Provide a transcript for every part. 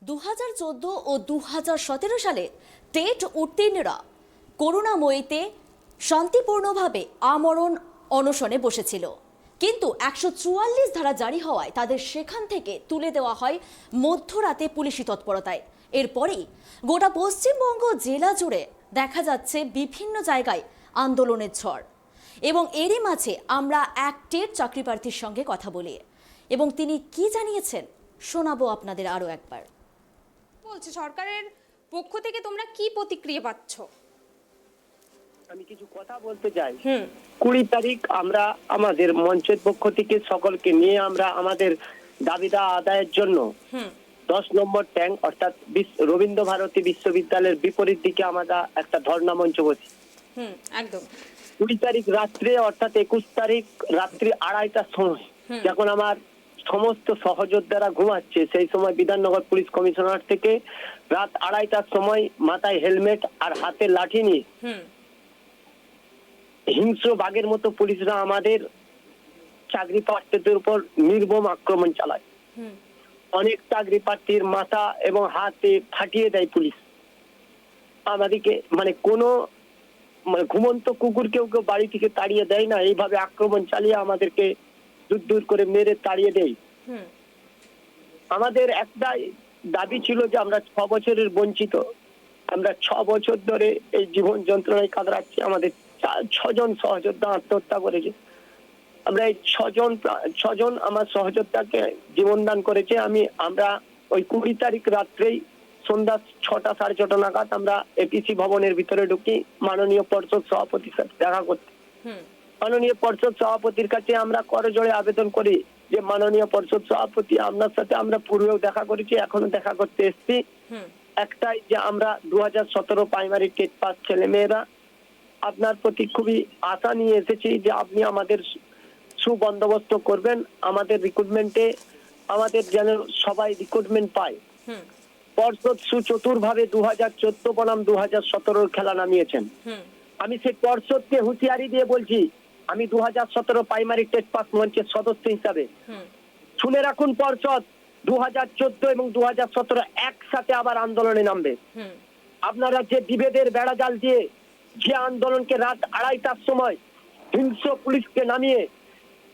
2014 ও 2017 সালে টেট উত্তীর্ণরা করুণাময়ীতে শান্তিপূর্ণভাবে আমরণ অনশনে বসেছিল, কিন্তু 144 ধারা জারি হওয়ায় তাদের সেখান থেকে তুলে দেওয়া হয় মধ্যরাতে পুলিশি তৎপরতায়। এরপরেই গোটা পশ্চিমবঙ্গ জেলা জুড়ে দেখা যাচ্ছে বিভিন্ন জায়গায় আন্দোলনের ঝড়। এবং এরই মাঝে আমরা এক টেট চাকরিপ্রার্থীর সঙ্গে কথা বলি এবং তিনি কি জানিয়েছেন শোনাবো আপনাদের আরো একবার। বলছে সরকারের পক্ষ থেকে তোমরা কি প্রতিক্রিয়া পাচ্ছ? আমি কিছু কথা বলতে চাই। 20 তারিখ আমরা আমাদের মঞ্চের পক্ষ থেকে সকলকে নিয়ে আমরা আমাদের দাবিদা আদায়ের জন্য 10 নম্বর ট্যাঙ্ক অর্থাৎ রবীন্দ্র ভারতী বিশ্ববিদ্যালয়ের বিপরীত দিকে আমরা একটা ধর্ণা মঞ্চ বসি। একদম 20 তারিখ রাত্রে অর্থাৎ 21 তারিখ রাত্রি 2:30টার সময় যখন আমার সমস্ত সহযোদ্ধারা ঘুমাচ্ছে, সেই সময় বিধাননগর পুলিশ কমিশনার থেকে রাত 2:30টার সময় মাথায় হেলমেট আর হাতে লাঠি নিয়ে হিংস্র বাঘের মতো পুলিশরা আমাদের চাকরি প্রার্থীদের উপর নির্মম আক্রমণ চালায়। অনেক চাকরি প্রার্থীর মাথা এবং হাতে ফাটিয়ে দেয় পুলিশ। আমাদেরকে কোনো ঘুমন্ত কুকুর কেউ বাড়ি থেকে তাড়িয়ে দেয় না, এইভাবে আক্রমণ চালিয়ে আমাদেরকে দূর দূর করে মেরে তাড়িয়ে দেয়। আমাদের একটাই দাবি ছিল যে আমরা 6 বছরের বঞ্চিত, আমরা 6 বছর ধরে এই জীবন যন্ত্রণায় কাতরাচ্ছি। আমাদের 6 জন সহযোদ্ধা আত্মহত্যা করেছে। আমরা এই 6 জন আমার সহযোদ্ধাকে জীবনদান করেছে। আমরা ওই 20 তারিখ রাত্রেই সন্ধ্যা 6টা 6:30 নাগাদ আমরা এপিসি ভবনের ভিতরে ঢুকি মাননীয় পর্ষদ সভাপতির সাথে দেখা করতে। মাননীয় পর্ষদ সভাপতির কাছে আমরা করজোড়ে আবেদন করি যে মাননীয় পর্ষদ সভাপতি, আপনার সাথে আমরা পূর্বেও দেখা করেছি, এখনো দেখা করতে এসেছি। একটাই যে আমরা 2017 প্রাইমারি টেট পাস ছেলে মেয়েরা আপনার প্রতি খুবই আশা নিয়ে এসেছি যে আপনি আমাদের সুবন্দোবস্ত করবেন, আমাদের রিক্রুটমেন্টে আমাদের যেন সবাই রিক্রুটমেন্ট পায়। পর্ষদ সুচতুরভাবে 2014 বনাম 2017 খেলা নামিয়েছেন। আমি সেই পর্ষদকে হুঁশিয়ারি দিয়ে বলছি, আমি 2017 প্রাইমারি টেট পাস মঞ্চের সদস্য হিসাবে শুনে রাখুন, পর্ষদ 2014 এবং 2017 একসাথে আবার আন্দোলনে নামবে। আপনারা যে বিভেদের বেড়াজাল দিয়ে যে আন্দোলনকে রাত 2:30টার সময় হিংস্র পুলিশকে নামিয়ে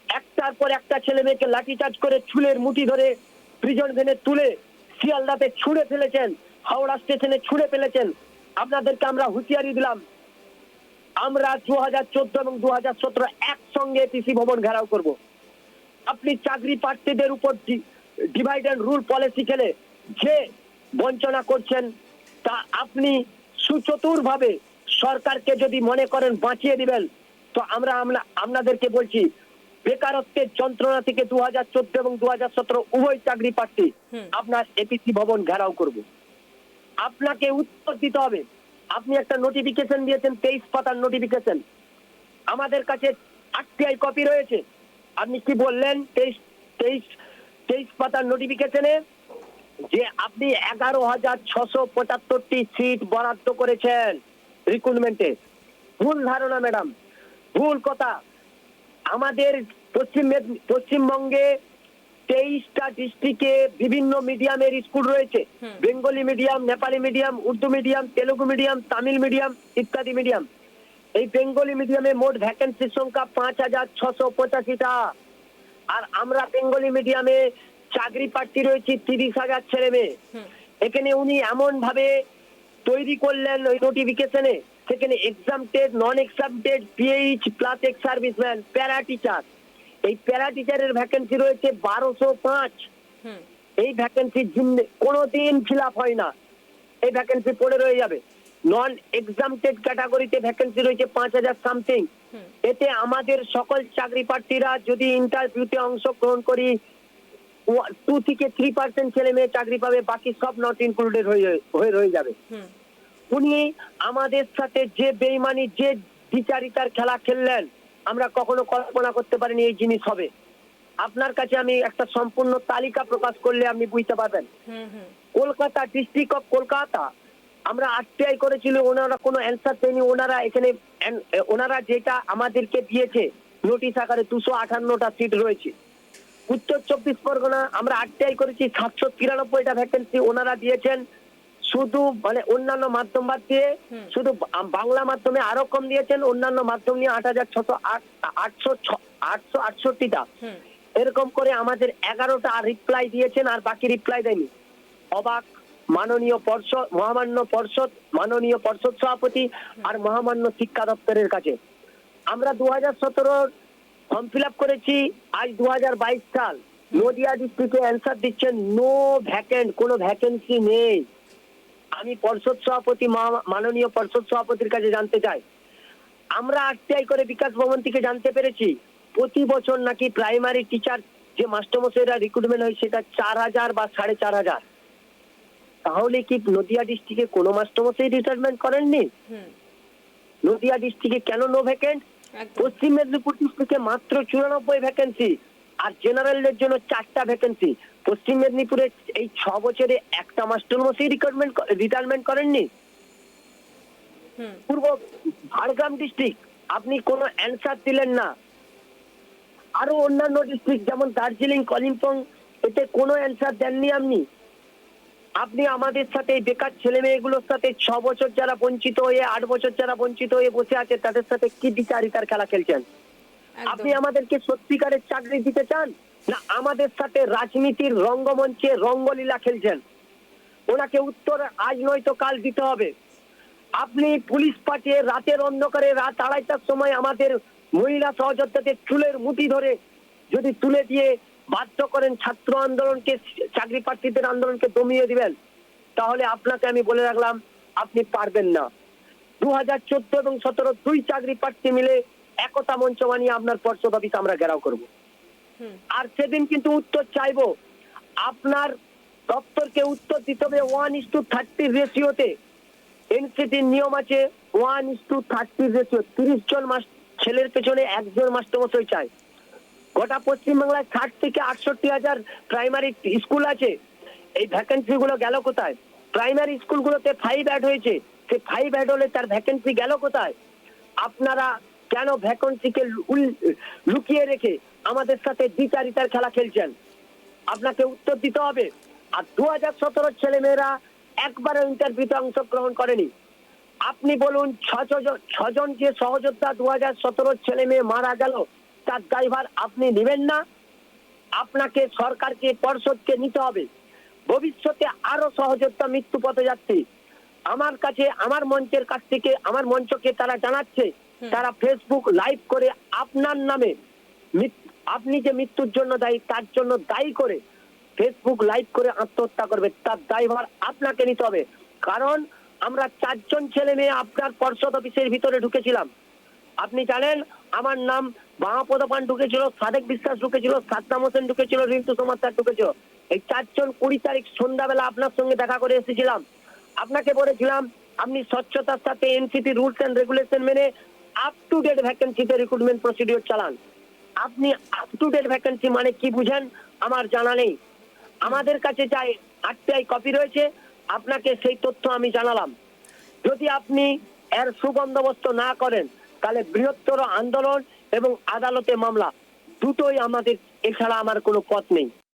একটার পর একটা ছেলে মেয়েকে লাঠিচার্জ করে চুলের মুঠি ধরে প্রিজন ভ্যানে তুলে শিয়ালদাতে ছুঁড়ে ফেলেছেন, হাওড়া স্টেশনে ছুঁড়ে ফেলেছেন, আপনাদেরকে আমরা হুঁশিয়ারি দিলাম। আমরা 2014 এবং 2017 একসঙ্গে এপিসি ভবন ঘেরাও করব। আপনি চাকরি প্রার্থীদের উপর ডিভাইড এন্ড রুল পলিসি খেলে যে বঞ্চনা করছেন, তা আপনি সুচতুরভাবে সরকারকে যদি মনে করেন বাঁচিয়ে দিবেন, তো আমরা আপনাদেরকে বলছি বেকারত্বের যন্ত্রণা থেকে 2014 এবং 2017 উভয় চাকরি প্রার্থী আপনার এপিসি ভবন ঘেরাও করব। আপনাকে উত্তর দিতে হবে। আপনি একটা নোটিফিকেশন দিয়েছেন, 23 পাতার নোটিফিকেশন, আমাদের কাছে আরটিআই কপি রয়েছে। আপনি কি বললেন 23 পাতার নোটিফিকেশনে যে আপনি 11,675টি সিট বরাদ্দ করেছেন রিক্রুটমেন্টে? ভুল ধারণা ম্যাডাম, ভুল কথা। আমাদের পশ্চিমবঙ্গে 23টা ডিস্ট্রিক্টে বিভিন্ন মিডিয়ামের স্কুল রয়েছে, Bengali medium, Nepali medium, Urdu medium, Telugu medium, Tamil medium ইত্যাদি মিডিয়াম। এই বেঙ্গলি মিডিয়ামে মোট ভ্যাকেন্সির সংখ্যা 5,685টা। আর আমরা বেঙ্গলি মিডিয়ামে চাকরি প্রার্থী রয়েছে 30,000 ছেলে মেয়ে। এখানে উনি এমন ভাবে তৈরি করলেন ওই নোটিফিকেশনে, সেখানে exempted, non exempted, PH plus ex serviceman, para teacher, এই প্যারা টিচারের ভ্যাকেন্সি রয়েছে 1205। এই ভ্যাকেন্সি কোনোদিন ফিল আপ হয় না, এই ভ্যাকেন্সি পড়ে রয়ে যাবে। নন এক্সামটেড ক্যাটাগরিতে ভ্যাকেন্সি রয়েছে 5,000 সামথিং। এতে আমাদের সকল চাকরি প্রার্থীরা যদি ইন্টারভিউতে অংশগ্রহণ করি 2 থেকে 3% ছেলে মেয়ে চাকরি পাবে, বাকি সব নট ইনক্লুডেড হয়ে রয়ে যাবে। উনি আমাদের সাথে যে বেইমানি, যে বিচারিতার খেলা খেললেন, আমরা কখনো কল্পনা করতে পারিনি এই জিনিস হবে। আপনার কাছে আমি একটা সম্পূর্ণ তালিকা প্রকাশ করলে আপনি বুঝতে পারবেন। কলকাতা, ডিস্ট্রিক্ট অফ কলকাতা, আমরা আরটিআই করেছিল, ওনারা কোনো অ্যান্সার দেয়নি। ওনারা যেটা আমাদেরকে দিয়েছে নোটিশ আকারে 258টা সিট রয়েছে। উত্তর 24 পরগনা আমরা আরটিআই করেছি 793টা ভ্যাকেন্সি ওনারা দিয়েছেন, শুধু মানে অন্যান্য মাধ্যম বাদ দিয়ে শুধু বাংলা মাধ্যমে আরো কম দিয়েছেন, অন্যান্য মাধ্যম নিয়ে 8,868টা। এরকম করে আমাদের 11টা রিপ্লাই দিয়েছেন, আর বাকি রিপ্লাই দেয়নি। অবাক মাননীয় পর্ষদ সভাপতি আর মহামান্য শিক্ষা দপ্তরের কাছে। আমরা 2017 ফর্ম ফিল আপ করেছি, আজ 2022 সাল, নদিয়া ডিস্ট্রিক্টে অ্যান্সার দিচ্ছেন নো ভ্যাকেন্ট, কোনো ভ্যাকেন্সি নেই। আমি মাননীয় পর্ষদ সভাপতির কাছে জানতে চাই, আমরা আরটিআই করে বিকাশ ভবন থেকে জানতে পেরেছি প্রতি বছর নাকি প্রাইমারি টিচার যে মাস্টারমশাইরা রিক্রুটমেন্ট হয় সেটা 4,000 বা 4,500। তাহলে কি নদিয়া ডিস্ট্রিক্টে কোনো মাস্টারমশাই রিটায়ারমেন্ট করেননি? নদিয়া ডিস্ট্রিক্টে কেন নো ভ্যাকেন্ট? পশ্চিম মেদিনীপুর ডিস্ট্রিক্টে মাত্র 94 ভ্যাকেন্সি, আর জেনারেলদের জন্য 4টা ভ্যাকেন্সি। পশ্চিম মেদিনীপুরে এই 6 বছরে একটা মাস্টারমশাই রিটায়ারমেন্ট করেননি। পূর্ব ঝাড়গ্রাম ডিস্ট্রিক্ট আপনি কোনো অ্যান্সার দিলেন না। আরো অন্যান্য ডিস্ট্রিক্ট যেমন দার্জিলিং, কালিম্পং, এতে কোনো অ্যান্সার দেননি আপনি আমাদের সাথে বেকার ছেলে মেয়েগুলোর সাথে 6 বছর যারা বঞ্চিত হয়ে 8 বছর যারা বঞ্চিত হয়ে বসে আছে তাদের সাথে কি বিচারিতার খেলা খেলছেন? আপনি আমাদেরকে সত্যিকারের চাকরি দিতে চান, না আমাদের সাথে রাজনীতির রঙ্গমঞ্চে রঙ্গলীলা খেলছেন? ওনাকে উত্তর আজ নয়তো কাল দিতে হবে। আপনি পুলিশ পাঠিয়ে রাতের অন্ধকারে রাত 2:30টার সময় আমাদের মহিলা সহযোদ্ধাদের চুলের মুঠি ধরে যদি তুলে দিয়ে বাধ্য করেন ছাত্র আন্দোলনকে, চাকরি প্রার্থীদের আন্দোলনকে দমিয়ে দিবেন, তাহলে আপনাকে আমি বলে রাখলাম আপনি পারবেন না। 2014 এবং 17 দুই চাকরি প্রার্থী মিলে একতা মঞ্চ বানিয়ে আপনার পর্ষদ অফিস আমরা ঘেরাও করব। আর সেদিন কিন্তু উত্তর চাইবো, আপনার দপ্তরকে উত্তর দিতে হবে 1:30 রেশিওতে। এনসিটির নিয়ম আছে 1:30 রেশিও, 30 জন ছেলের পেছনে একজন মাস্টারমশাই চাই। গোটা পশ্চিমবাংলায় 60 থেকে 68 হাজার প্রাইমারি স্কুল আছে, এই ভ্যাকেন্সি গুলো গেল কোথায়? প্রাইমারি স্কুলগুলোতে 5 অ্যাড হয়েছে, সেই 5 অ্যাড হলে তার ভ্যাকেন্সি গেল কোথায়? আপনারা কেন ভ্যাকেন্সিকে লুকিয়ে রেখে আমাদের সাথে দ্বিচারিতার খেলা খেলছেন? আপনাকে উত্তর দিতে হবে। আর 2017 ছেলে মেয়েরা একবারও ইন্টারভিউতে অংশগ্রহণ করেনি। আপনি বলুন 6 জন যে সহযোদ্ধা 2017 ছেলে মেয়ে মারা গেল, তার দায়ভার আপনি নেবেন না? আপনাকে সরকারকে, পর্ষদকে নিতে হবে। ভবিষ্যতে আরো সহযোদ্ধা মৃত্যু পথে যাচ্ছে। আমার কাছে, আমার মঞ্চের কাছ থেকে, আমার মঞ্চকে তারা জানাচ্ছে, তারা ফেসবুক লাইভ করে আপনার নামে, আপনি যে মৃত্যুর জন্য দায়ী তার জন্য দায়ী করে ফেসবুক লাইভ করে আত্মহত্যা করবে, তার দায়ভার আপনাকে নিতে হবে। কারণ আমরা 4 জন ছেলে মেয়ে আপনার পর্ষদ অফিসের ভিতরে ঢুকেছিলাম। আপনি জানেন আমার নাম বামাপদ পান ঢুকেছিল, সাদেক বিশ্বাস ঢুকেছিল, সাদ্দাম হোসেন ঢুকেছিল, রিন্টু সমাদার ঢুকেছিল। এই 4 জন 20 তারিখ সন্ধ্যাবেলা আপনার সঙ্গে দেখা করে এসেছিলাম। আপনাকে বলেছিলাম আপনি স্বচ্ছতার সাথে এনসিটি রুলস এন্ড রেগুলেশন মেনে আপ টু ডেট ভ্যাকেন্সিতে রিক্রুটমেন্ট প্রসিডিওর চালান। আপনি আপ টু ডেট ভ্যাকেন্সি মানে কি বুঝেন আমার জানা নেই। আমাদের কাছে যাই আরটিআই কপি রয়েছে, আপনাকে সেই তথ্য আমি জানালাম। যদি আপনি এর সুবন্দোবস্ত না করেন তাহলে বৃহত্তর আন্দোলন এবং আদালতে মামলা দুটোই আমাদের, এছাড়া আমার কোনো পথ নেই।